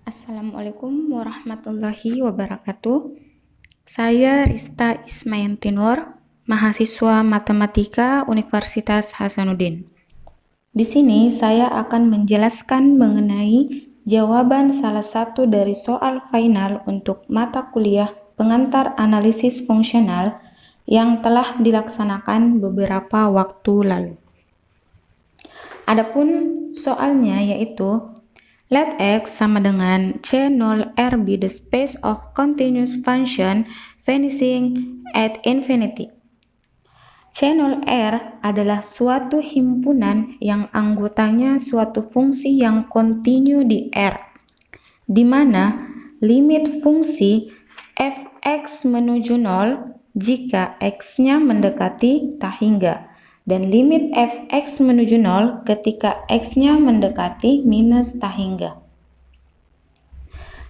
Assalamualaikum warahmatullahi wabarakatuh. Saya Rista Ismayantinor, mahasiswa Matematika Universitas Hasanuddin. Di sini saya akan menjelaskan mengenai jawaban salah satu dari soal final untuk mata kuliah pengantar analisis fungsional yang telah dilaksanakan beberapa waktu lalu. Adapun soalnya yaitu let X sama dengan C0R be the space of continuous function vanishing at infinity. C0R adalah suatu himpunan yang anggotanya suatu fungsi yang kontinu di R, di mana limit fungsi f(x) menuju 0 jika x-nya mendekati tak hingga, dan limit f(x) menuju 0 ketika x-nya mendekati minus tak hingga.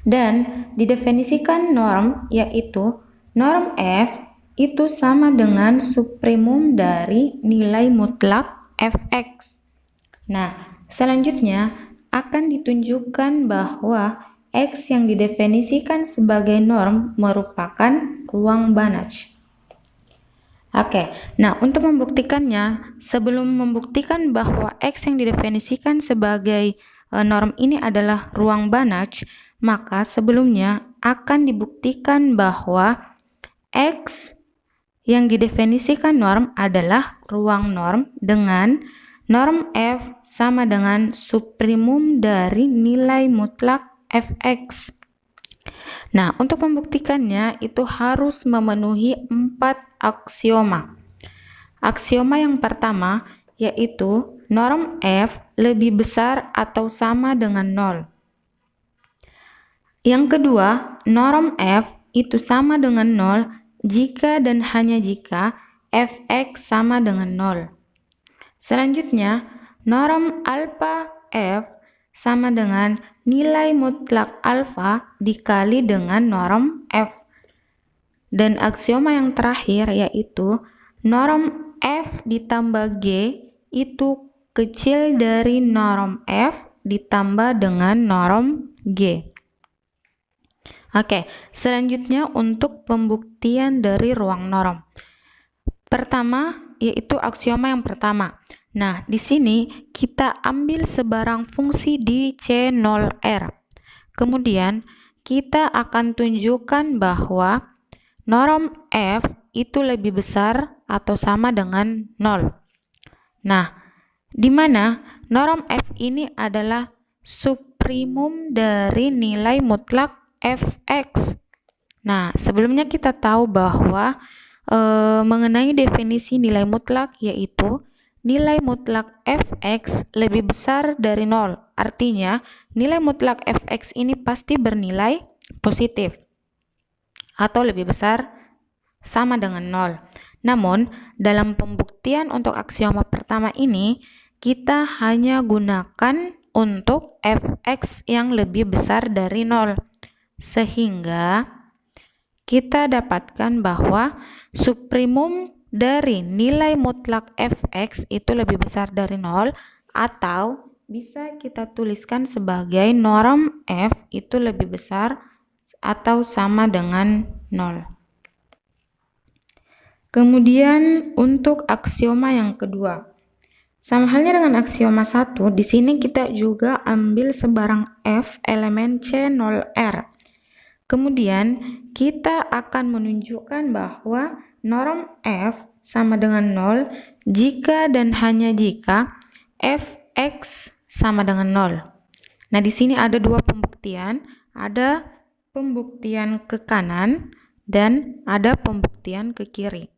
Dan didefinisikan norm, yaitu norm f itu sama dengan suprimum dari nilai mutlak f(x). Nah, selanjutnya akan ditunjukkan bahwa x yang didefinisikan sebagai norm merupakan ruang Banach. Oke, nah untuk membuktikannya, sebelum membuktikan bahwa X yang didefinisikan sebagai norm ini adalah ruang Banach, maka sebelumnya akan dibuktikan bahwa X yang didefinisikan norm adalah ruang norm dengan norm F sama dengan suprimum dari nilai mutlak Fx. Nah, untuk membuktikannya itu harus memenuhi 4 aksioma. Aksioma yang pertama yaitu norm F lebih besar atau sama dengan 0. Yang kedua, norm F itu sama dengan 0 jika dan hanya jika Fx sama dengan 0. Selanjutnya, norm alpha F sama dengan nilai mutlak alfa dikali dengan norm F. Dan aksioma yang terakhir yaitu norm F ditambah G itu kecil dari norm F ditambah dengan norm G. Oke, selanjutnya untuk pembuktian dari ruang norm. Pertama, yaitu aksioma yang pertama. Nah, di sini kita ambil sebarang fungsi di C0R. Kemudian, kita akan tunjukkan bahwa norm F itu lebih besar atau sama dengan 0. Nah, di mana norm F ini adalah suprimum dari nilai mutlak Fx. Nah, sebelumnya kita tahu bahwa mengenai definisi nilai mutlak yaitu nilai mutlak Fx lebih besar dari 0. Artinya, nilai mutlak Fx ini pasti bernilai positif atau lebih besar sama dengan 0. Namun, dalam pembuktian untuk aksioma pertama ini, kita hanya gunakan untuk Fx yang lebih besar dari 0. Sehingga kita dapatkan bahwa suprimum dari nilai mutlak Fx itu lebih besar dari 0, atau bisa kita tuliskan sebagai norm F itu lebih besar atau sama dengan 0. Kemudian untuk aksioma yang kedua, sama halnya dengan aksioma 1, di sini kita juga ambil sebarang F elemen C0R. Kemudian kita akan menunjukkan bahwa norm F sama dengan 0 jika dan hanya jika Fx sama dengan 0. Nah, di sini ada dua pembuktian, ada pembuktian ke kanan dan ada pembuktian ke kiri.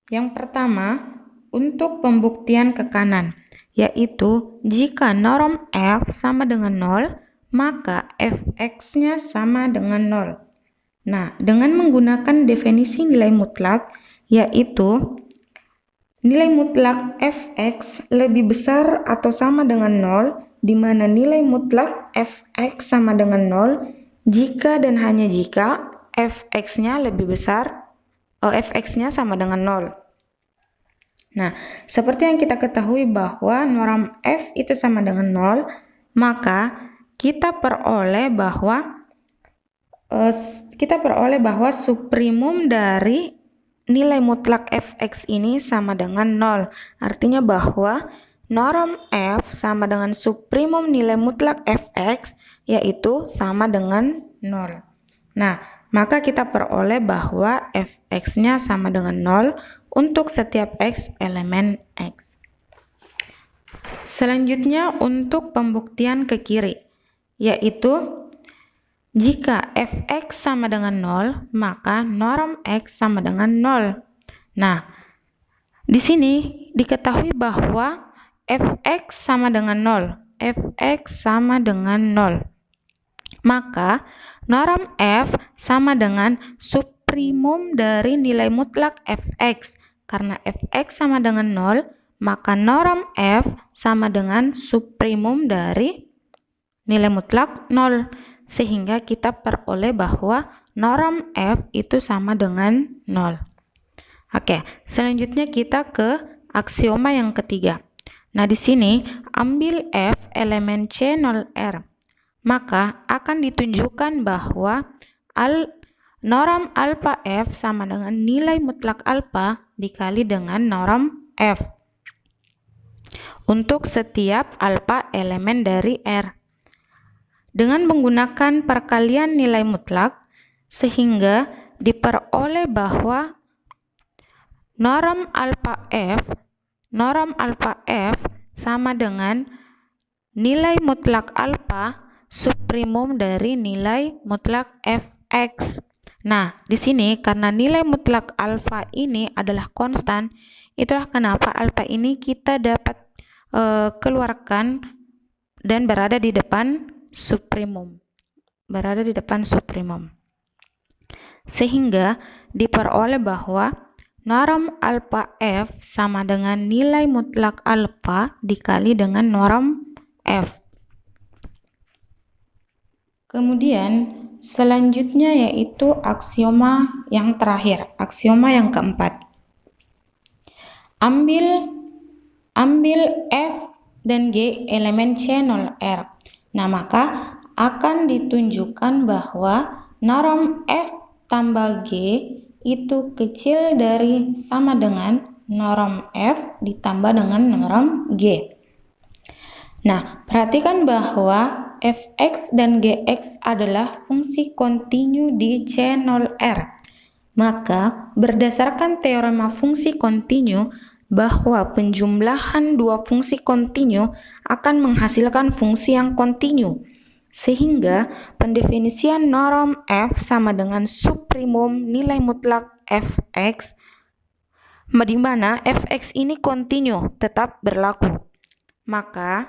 Yang pertama, untuk pembuktian ke kanan, yaitu jika norm F sama dengan 0, maka Fx-nya sama dengan 0. Nah, dengan menggunakan definisi nilai mutlak, yaitu nilai mutlak Fx lebih besar atau sama dengan 0, di mana nilai mutlak Fx sama dengan 0 jika dan hanya jika Fx-nya lebih besar, Fx-nya sama dengan 0. Nah, seperti yang kita ketahui bahwa norm F itu sama dengan 0, maka kita peroleh bahwa suprimum dari nilai mutlak fx ini sama dengan 0. Artinya bahwa norm f sama dengan suprimum nilai mutlak fx, yaitu sama dengan 0. Nah, maka kita peroleh bahwa fx-nya sama dengan 0 untuk setiap x elemen x. Selanjutnya untuk pembuktian ke kiri, yaitu jika fx sama dengan 0, maka norm x sama dengan 0. Nah, di sini diketahui bahwa fx sama dengan 0. Fx sama dengan 0. Maka norm f sama dengan suprimum dari nilai mutlak fx. Karena fx sama dengan 0, maka norm f sama dengan suprimum dari nilai mutlak 0. Sehingga kita peroleh bahwa norm f itu sama dengan 0. Oke, selanjutnya kita ke aksioma yang ketiga. Nah, di sini ambil f elemen C0R. Maka akan ditunjukkan bahwa norm alpha f sama dengan nilai mutlak alpha dikali dengan norm f untuk setiap alpha elemen dari R. Dengan menggunakan perkalian nilai mutlak, sehingga diperoleh bahwa norm alpha f sama dengan nilai mutlak alpha suprimum dari nilai mutlak fx. Nah, di sini karena nilai mutlak alpha ini adalah konstan, itulah kenapa alpha ini kita dapat keluarkan dan berada di depan suprimum. Sehingga diperoleh bahwa norm alpha f sama dengan nilai mutlak alpha dikali dengan norm f. Kemudian selanjutnya yaitu aksioma yang terakhir, aksioma yang keempat. Ambil f dan g elemen C0R. Nah, maka akan ditunjukkan bahwa norm f tambah g itu kecil dari sama dengan norm f ditambah dengan norm g. Nah, perhatikan bahwa fx dan gx adalah fungsi kontinu di C0R. Maka, berdasarkan teorema fungsi kontinu, bahwa penjumlahan dua fungsi kontinu akan menghasilkan fungsi yang kontinu. Sehingga, pendefinisian norm f sama dengan suprimum nilai mutlak fx, di mana fx ini kontinu, tetap berlaku. Maka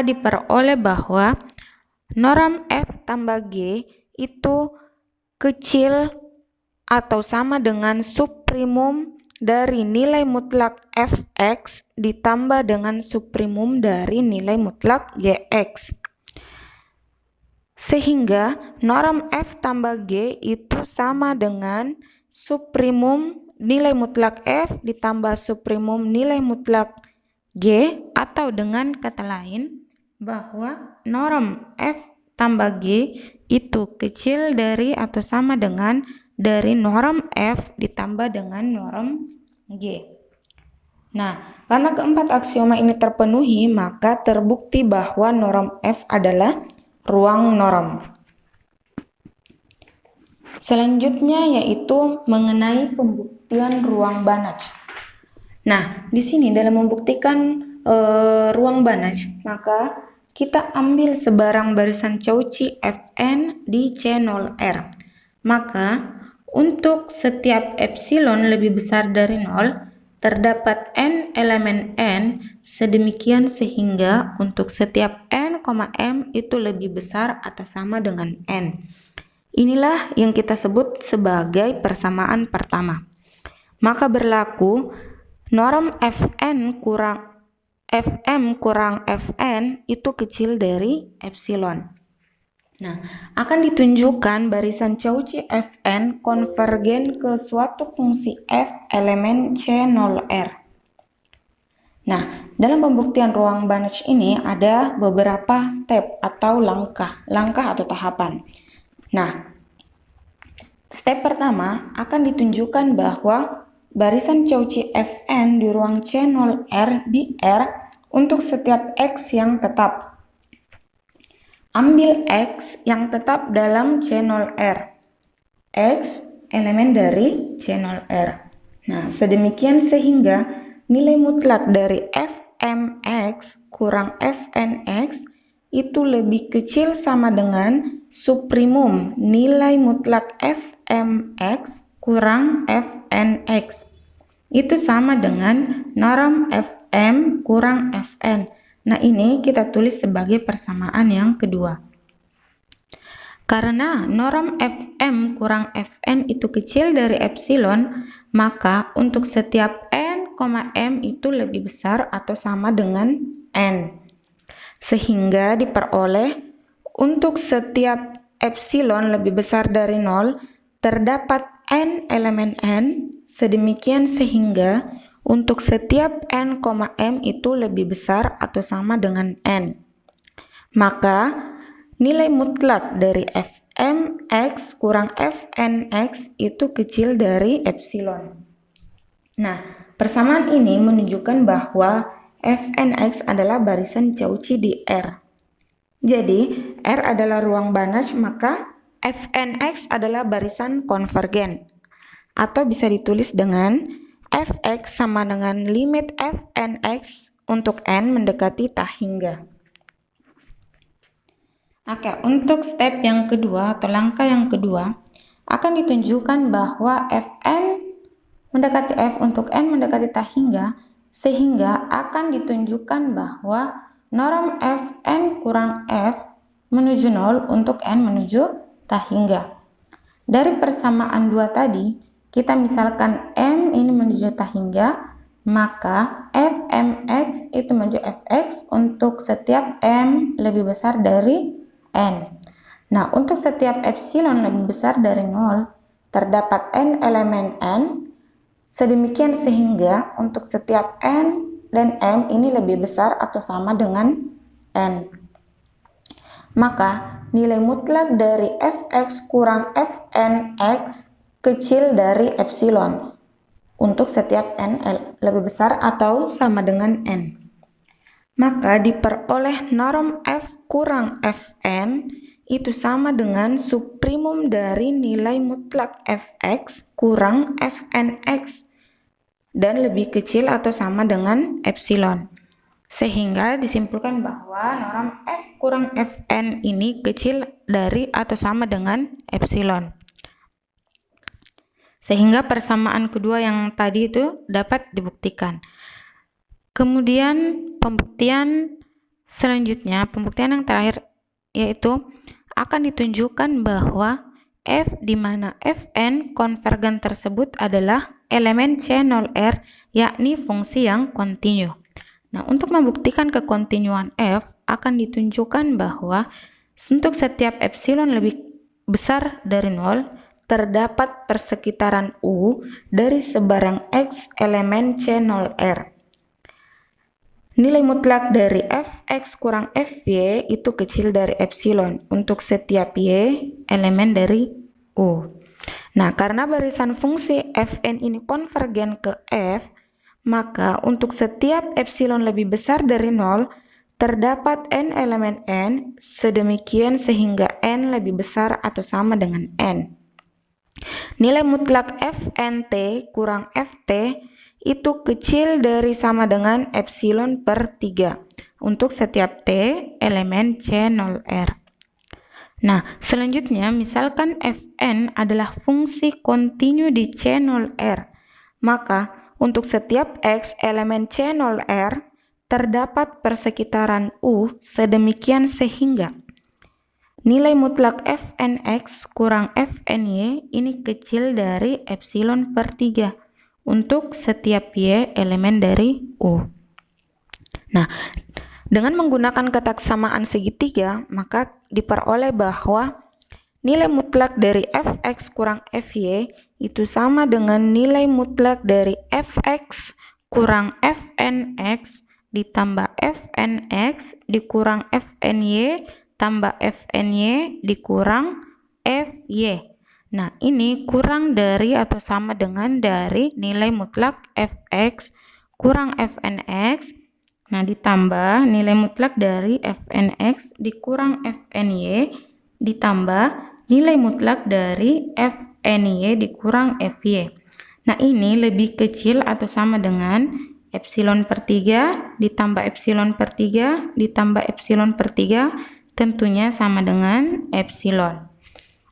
diperoleh bahwa norm f tambah g itu kecil atau sama dengan suprimum dari nilai mutlak fx ditambah dengan suprimum dari nilai mutlak gx. Sehingga norm f tambah g itu sama dengan suprimum nilai mutlak f ditambah suprimum nilai mutlak g, atau dengan kata lain bahwa norm f tambah g itu kecil dari atau sama dengan dari norm f ditambah dengan norm g. Nah, karena keempat aksioma ini terpenuhi, maka terbukti bahwa norm f adalah ruang norm. Selanjutnya yaitu mengenai pembuktian ruang Banach. Nah, di sini dalam membuktikan ruang Banach, maka kita ambil sebarang barisan Cauchy Fn di C0R. Maka untuk setiap epsilon lebih besar dari 0, terdapat n elemen n sedemikian sehingga untuk setiap n, m itu lebih besar atau sama dengan n. Inilah yang kita sebut sebagai persamaan pertama. Maka berlaku norm fm kurang fn itu kecil dari epsilon. Nah, akan ditunjukkan barisan Cauchy Fn konvergen ke suatu fungsi f elemen C0R. Nah, dalam pembuktian ruang Banach ini ada beberapa step atau langkah atau tahapan. Nah, step pertama akan ditunjukkan bahwa barisan Cauchy Fn di ruang C0 R di R untuk setiap X yang tetap. Ambil X yang tetap dalam C0 R. X elemen dari C0 R. Nah, sedemikian sehingga nilai mutlak dari Fmx kurang Fnx itu lebih kecil sama dengan subprimum nilai mutlak Fmx kurang Fnx. Itu sama dengan norm Fm kurang Fn. Nah, ini kita tulis sebagai persamaan yang kedua. Karena norm Fm kurang Fn itu kecil dari epsilon, maka untuk setiap n, m itu lebih besar atau sama dengan n. Sehingga diperoleh untuk setiap epsilon lebih besar dari 0, terdapat n elemen n, sedemikian sehingga untuk setiap n, m itu lebih besar atau sama dengan n. Maka nilai mutlak dari Fmx kurang Fnx itu kecil dari epsilon. Nah, persamaan ini menunjukkan bahwa Fnx adalah barisan Cauchy di R. Jadi, R adalah ruang Banach, maka Fnx adalah barisan konvergen. Atau bisa ditulis dengan Fx sama dengan limit Fnx untuk n mendekati tak hingga. Oke, untuk step yang kedua atau langkah yang kedua akan ditunjukkan bahwa Fn mendekati F untuk n mendekati tak hingga, sehingga akan ditunjukkan bahwa norm Fn kurang F menuju 0 untuk n menuju tak hingga. Dari persamaan 2 tadi, kita misalkan m ini menuju tak hingga, maka Fmx itu menuju Fx untuk setiap m lebih besar dari n. Nah, untuk setiap epsilon lebih besar dari 0, terdapat n elemen n, sedemikian sehingga untuk setiap n dan m ini lebih besar atau sama dengan n. Maka nilai mutlak dari Fx kurang Fnx kecil dari epsilon untuk setiap n lebih besar atau sama dengan n. Maka diperoleh norm F kurang Fn itu sama dengan subprimum dari nilai mutlak Fx kurang Fnx dan lebih kecil atau sama dengan epsilon. Sehingga disimpulkan bahwa norm F kurang Fn ini kecil dari atau sama dengan epsilon. Sehingga persamaan kedua yang tadi itu dapat dibuktikan. Kemudian pembuktian selanjutnya, pembuktian yang terakhir yaitu akan ditunjukkan bahwa F di mana Fn konvergen tersebut adalah elemen C0R, yakni fungsi yang kontinu. Nah, untuk membuktikan kekontinuan F akan ditunjukkan bahwa untuk setiap epsilon lebih besar dari 0, terdapat persekitaran U dari sebarang X elemen C0R. Nilai mutlak dari Fx kurang Fy itu kecil dari epsilon untuk setiap y elemen dari U. Nah, karena barisan fungsi Fn ini konvergen ke F, maka untuk setiap epsilon lebih besar dari 0, terdapat n elemen n, sedemikian sehingga n lebih besar atau sama dengan n. Nilai mutlak Fnt kurang Ft itu kecil dari sama dengan epsilon per 3 untuk setiap t elemen C0R. Nah, selanjutnya misalkan Fn adalah fungsi kontinu di C0R, maka untuk setiap x elemen C0R terdapat persekitaran U sedemikian sehingga nilai mutlak Fnx kurang Fny ini kecil dari epsilon per 3 untuk setiap y elemen dari U. Nah, dengan menggunakan ketaksamaan segitiga, maka diperoleh bahwa nilai mutlak dari Fx kurang Fy itu sama dengan nilai mutlak dari Fx kurang fnx ditambah fnx dikurang fny tambah fny dikurang fy. Nah, ini kurang dari atau sama dengan dari nilai mutlak fx kurang fnx. Nah, ditambah nilai mutlak dari fnx dikurang fny ditambah nilai mutlak dari fny dikurang fy. Nah, ini lebih kecil atau sama dengan epsilon per 3 ditambah epsilon per 3 ditambah epsilon per 3 tentunya sama dengan epsilon.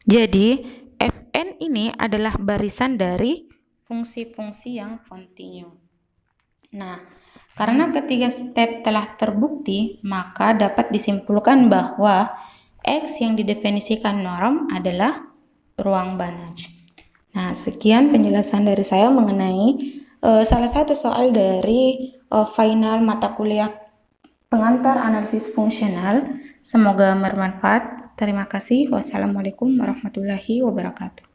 Jadi, Fn ini adalah barisan dari fungsi-fungsi yang kontinu. Nah, karena ketiga step telah terbukti, maka dapat disimpulkan bahwa X yang didefinisikan norm adalah ruang Banach. Nah, sekian penjelasan dari saya mengenai salah satu soal dari final mata kuliah pengantar analisis fungsional. Semoga bermanfaat. Terima kasih. Wassalamualaikum warahmatullahi wabarakatuh.